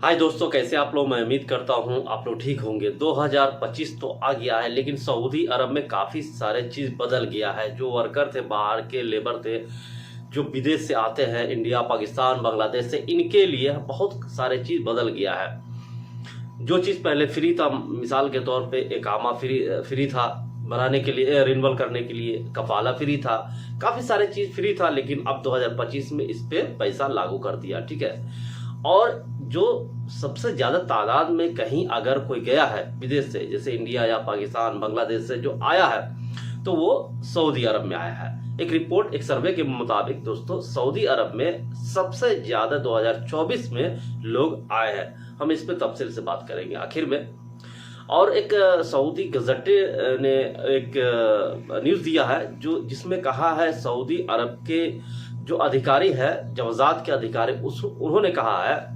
हाय दोस्तों, कैसे आप लोग। मैं उम्मीद करता हूँ आप लोग ठीक होंगे। 2025 तो आ गया है, लेकिन सऊदी अरब में काफ़ी सारे चीज़ बदल गया है। जो वर्कर थे, बाहर के लेबर थे, जो विदेश से आते हैं, इंडिया, पाकिस्तान, बांग्लादेश से, इनके लिए बहुत सारे चीज़ बदल गया है। जो चीज़ पहले फ्री था, मिसाल के तौर पे इकामा फ्री था बनाने के लिए, रिन्यूअल करने के लिए, कफाला फ्री था, काफ़ी सारे चीज़ फ्री था। लेकिन अब 2025 में इस पे पैसा लागू कर दिया, ठीक है। और जो सबसे ज़्यादा तादाद में कहीं अगर कोई गया है विदेश से, जैसे इंडिया या पाकिस्तान, बांग्लादेश से जो आया है, तो वो सऊदी अरब में आया है। एक रिपोर्ट, एक सर्वे के मुताबिक दोस्तों, सऊदी अरब में सबसे ज़्यादा 2024 में लोग आए हैं। हम इस पे तफसील से बात करेंगे आखिर में। और एक सऊदी गज़टे ने एक न्यूज़ दिया है जिसमें कहा है, सऊदी अरब के जो अधिकारी है, जवाजात के अधिकारी, उन्होंने कहा है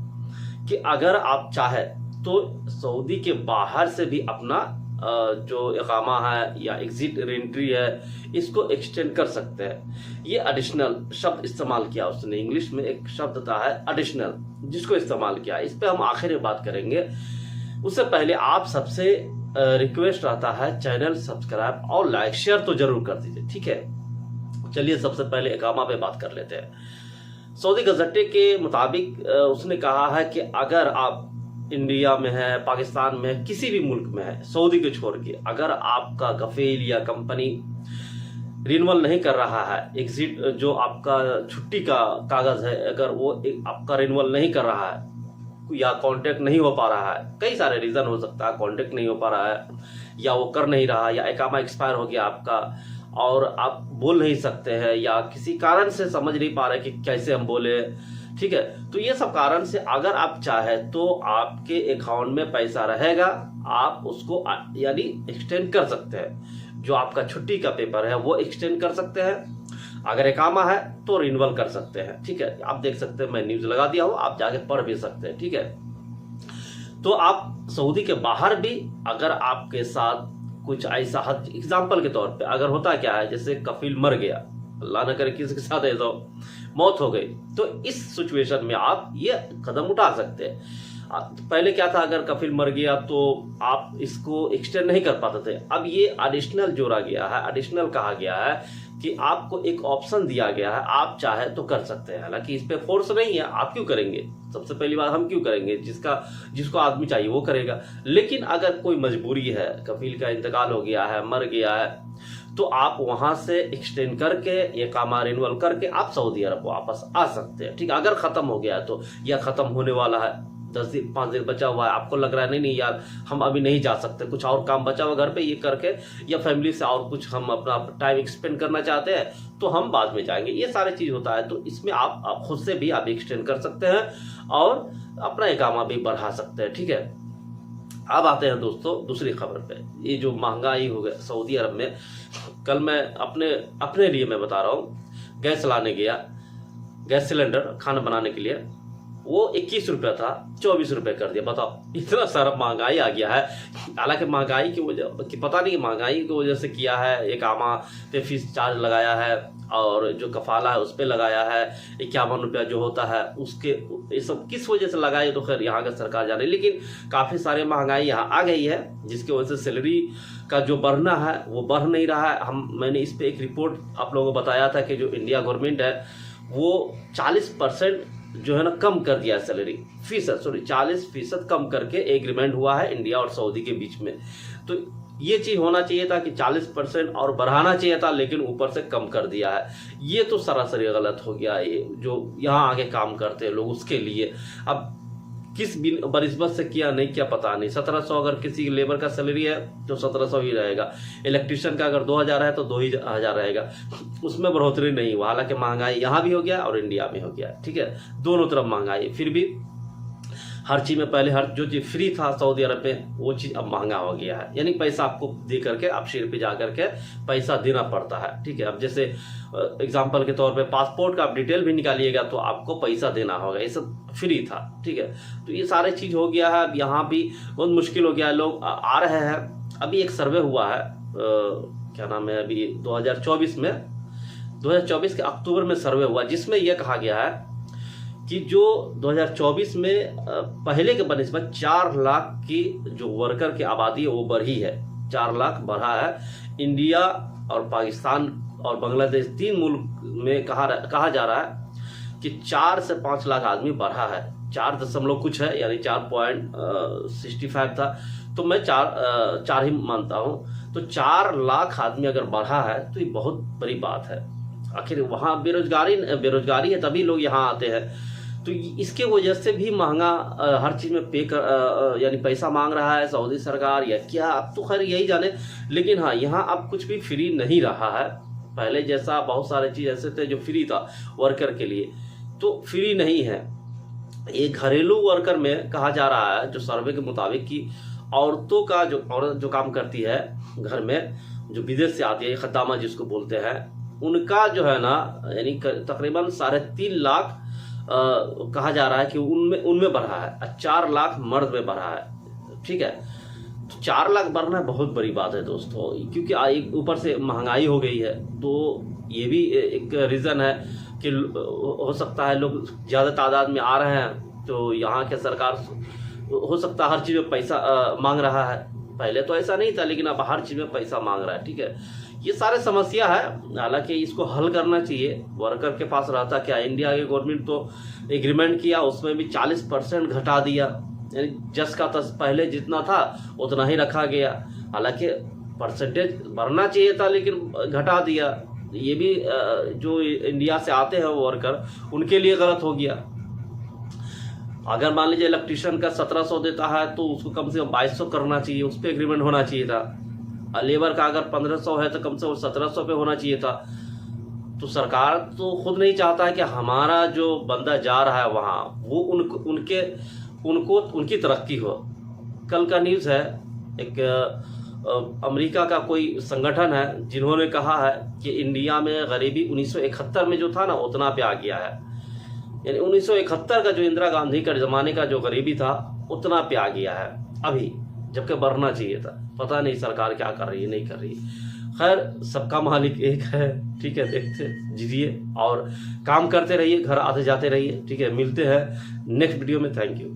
कि अगर आप चाहें तो सऊदी के बाहर से भी अपना जो इकामा है या एग्जिट एंट्री है, इसको एक्सटेंड कर सकते हैं। ये एडिशनल शब्द इस्तेमाल किया उसने, इंग्लिश में एक शब्द था है एडिशनल, जिसको इस्तेमाल किया। इस पे हम आखिर में बात करेंगे। उससे पहले आप सबसे रिक्वेस्ट रहता है, चैनल सब्सक्राइब और लाइक शेयर तो जरूर कर दीजिए, ठीक है। चलिए सबसे पहले इकामा पे बात कर लेते हैं। सऊदी गज़टे के मुताबिक उसने कहा है कि अगर आप इंडिया में है, पाकिस्तान में है, किसी भी मुल्क में है, सऊदी को छोड़ के, अगर आपका कफील या कंपनी रिन्यूअल नहीं कर रहा है, एग्जिट जो आपका छुट्टी का कागज है, अगर वो आपका रिन्यूअल नहीं कर रहा है या कांटेक्ट नहीं हो पा रहा है, कई सारे रीजन हो सकता है, कांटेक्ट नहीं हो पा रहा है या वो कर नहीं रहा, या इकामा एक्सपायर हो गया आपका और आप बोल नहीं सकते हैं, या किसी कारण से समझ नहीं पा रहे कि कैसे हम बोले, ठीक है। तो ये सब कारण से अगर आप चाहे तो आपके अकाउंट में पैसा रहेगा, आप उसको यानी एक्सटेंड कर सकते हैं। जो आपका छुट्टी का पेपर है वो एक्सटेंड कर सकते हैं, अगर इकामा है तो रिन्यूअल कर सकते हैं, ठीक है। आप देख सकते हैं, मैं न्यूज लगा दिया हूं, आप जाके पढ़ भी सकते हैं, ठीक है। तो आप सऊदी के बाहर भी अगर आपके साथ कुछ ऐसा एग्जाम्पल के तौर पे अगर होता क्या है, जैसे कफील मर गया, अल्लाह न करे किसी के साथ ऐसा मौत हो गई, तो इस सिचुएशन में आप ये कदम उठा सकते हैं। पहले क्या था, अगर कफील मर गया तो आप इसको एक्सटेंड नहीं कर पाते थे। अब ये एडिशनल जोड़ा गया है, एडिशनल कहा गया है कि आपको एक ऑप्शन दिया गया है, आप चाहे तो कर सकते हैं। हालांकि इस पे फोर्स नहीं है, आप क्यों करेंगे, सबसे पहली बात हम क्यों करेंगे, जिसको आदमी चाहिए वो करेगा। लेकिन अगर कोई मजबूरी है, कफील का इंतकाल हो गया है, मर गया है, तो आप वहां से एक्सटेंड करके, इकामा रिन्यूअल करके आप सऊदी अरब वापस आ सकते हैं, ठीक है। अगर खत्म हो गया है तो, या खत्म होने वाला है, 10 दिन 5 दिन बचा हुआ है, आपको लग रहा है नहीं यार हम अभी नहीं जा सकते, कुछ और काम बचा हुआ घर पे, ये करके, या फैमिली से और कुछ हम अपना टाइम स्पेंड करना चाहते हैं, तो हम बाद में जाएंगे, ये सारी चीज होता है। तो इसमें आप खुद से भी आप एक्सटेंड कर सकते हैं और अपना इकामा भी बढ़ा सकते हैं, ठीक है। अब आते हैं दोस्तों दूसरी खबर पे। ये जो महंगाई हो गया सऊदी अरब में, कल मैं अपने लिए मैं बता रहा हूँ, गैस लाने गया, गैस सिलेंडर खाना बनाने के लिए, वो 21 रुपया था, 24 रुपये कर दिया। बताओ, इतना सारा महंगाई आ गया है। हालांकि महंगाई की वजह कि पता नहीं महंगाई की वजह से किया है, इकामा पे फीस चार्ज लगाया है, और जो कफाला है उस पर लगाया है 51 रुपया जो होता है उसके, ये सब किस वजह से लगाए तो खैर यहाँ का सरकार जाने। लेकिन काफ़ी सारी महंगाई यहाँ आ गई है, जिसकी वजह से सैलरी का जो बढ़ना है वो बढ़ नहीं रहा है। मैंने इस पर एक रिपोर्ट आप लोगों को बताया था कि जो इंडिया गवर्नमेंट है वो 40% जो है ना कम कर दिया है सैलरी, 40% कम करके एग्रीमेंट हुआ है इंडिया और सऊदी के बीच में। तो ये चीज होना चाहिए था कि 40% और बढ़ाना चाहिए था, लेकिन ऊपर से कम कर दिया है। ये तो सरासरी गलत हो गया। ये जो यहाँ आगे काम करते हैं लोग, उसके लिए अब किस बनिस्बत से किया नहीं किया पता नहीं। 1700 अगर किसी लेबर का सैलरी है तो 1700 ही रहेगा, इलेक्ट्रिशियन का अगर 2000 है तो 2000 रहेगा, उसमें बढ़ोतरी नहीं हुआ। हालांकि महंगाई यहाँ भी हो गया और इंडिया में हो गया, ठीक है, दोनों तरफ महंगाई। फिर भी हर चीज में पहले हर जो चीज फ्री था सऊदी अरब में, वो चीज अब महंगा हो गया है, यानी पैसा आपको दे करके आप शेर पे जा करके पैसा देना पड़ता है, ठीक है। अब जैसे एग्जांपल के तौर पे पासपोर्ट का आप डिटेल भी निकालिएगा तो आपको पैसा देना होगा, ये सब फ्री था, ठीक है। तो ये सारे चीज हो गया है। अब यहाँ भी बहुत मुश्किल हो गया है, लोग आ रहे हैं। अभी एक सर्वे हुआ है, क्या नाम है, अभी 2024 के अक्टूबर में सर्वे हुआ, जिसमें यह कहा गया है कि जो 2024 में पहले के बनस्बत 4 लाख की जो वर्कर की आबादी है वो बढ़ी है, 4 लाख बढ़ा है। इंडिया और पाकिस्तान और बांग्लादेश 3 मुल्क में कहा जा रहा है कि 4 से 5 लाख आदमी बढ़ा है। 4 दशमलव कुछ है, यानी 4.65 था, तो मैं 4 ही मानता हूँ। तो 4 लाख आदमी अगर बढ़ा है तो ये बहुत बड़ी बात है। आखिर वहाँ बेरोजगारी है, तभी लोग यहाँ आते हैं। तो इसके वजह से भी महंगा हर चीज़ में यानी पैसा मांग रहा है सऊदी सरकार या क्या, अब तो खैर यही जाने। लेकिन हाँ, यहाँ अब कुछ भी फ्री नहीं रहा है। पहले जैसा बहुत सारे चीज़ ऐसे थे जो फ्री था वर्कर के लिए, तो फ्री नहीं है। एक घरेलू वर्कर में कहा जा रहा है जो सर्वे के मुताबिक कि औरतों का औरत जो काम करती है घर में, जो विदेश से आती है, खद्दामा जिसको बोलते हैं, उनका जो है ना यानी तकरीबन 3.5 लाख कहा जा रहा है कि उनमें बढ़ा है। 4 लाख मर्द में बढ़ा है। ठीक है, तो 4 लाख बढ़ना बहुत बड़ी बात है दोस्तों, क्योंकि ऊपर से महंगाई हो गई है। तो ये भी एक रीज़न है कि हो सकता है लोग ज़्यादा तादाद में आ रहे हैं, तो यहाँ के सरकार हो सकता है हर चीज़ में पैसा मांग रहा है। पहले तो ऐसा नहीं था, लेकिन अब हर चीज़ में पैसा मांग रहा है। ठीक है, ये सारे समस्या है, हालांकि इसको हल करना चाहिए। वर्कर के पास रहता क्या, इंडिया की गवर्नमेंट तो एग्रीमेंट किया, उसमें भी 40% घटा दिया, यानी जस का तस पहले जितना था उतना ही रखा गया। हालांकि परसेंटेज बढ़ना चाहिए था, लेकिन घटा दिया। ये भी जो इंडिया से आते हैं वर्कर, उनके लिए गलत हो गया। अगर मान लीजिए इलेक्ट्रिशियन का 1700 देता है तो उसको कम से कम 2200 करना चाहिए, उस पर एग्रीमेंट होना चाहिए था। लेबर का अगर 1500 है तो कम से कम 1700 पे होना चाहिए था। तो सरकार तो खुद नहीं चाहता है कि हमारा जो बंदा जा रहा है वहाँ वो उनकी तरक्की हो। कल का न्यूज़ है, एक अमेरिका का कोई संगठन है जिन्होंने कहा है कि इंडिया में गरीबी 1971 में जो था ना उतना पे आ गया है। यानी 1971 का जो इंदिरा गांधी का ज़माने का जो गरीबी था उतना पे आ गया है अभी, जबकि बढ़ना चाहिए था। पता नहीं सरकार क्या कर रही है, नहीं कर रही। खैर, सबका मालिक एक है। ठीक है, देखते जीजिए और काम करते रहिए, घर आते जाते रहिए। ठीक है, मिलते हैं नेक्स्ट वीडियो में। Thank you.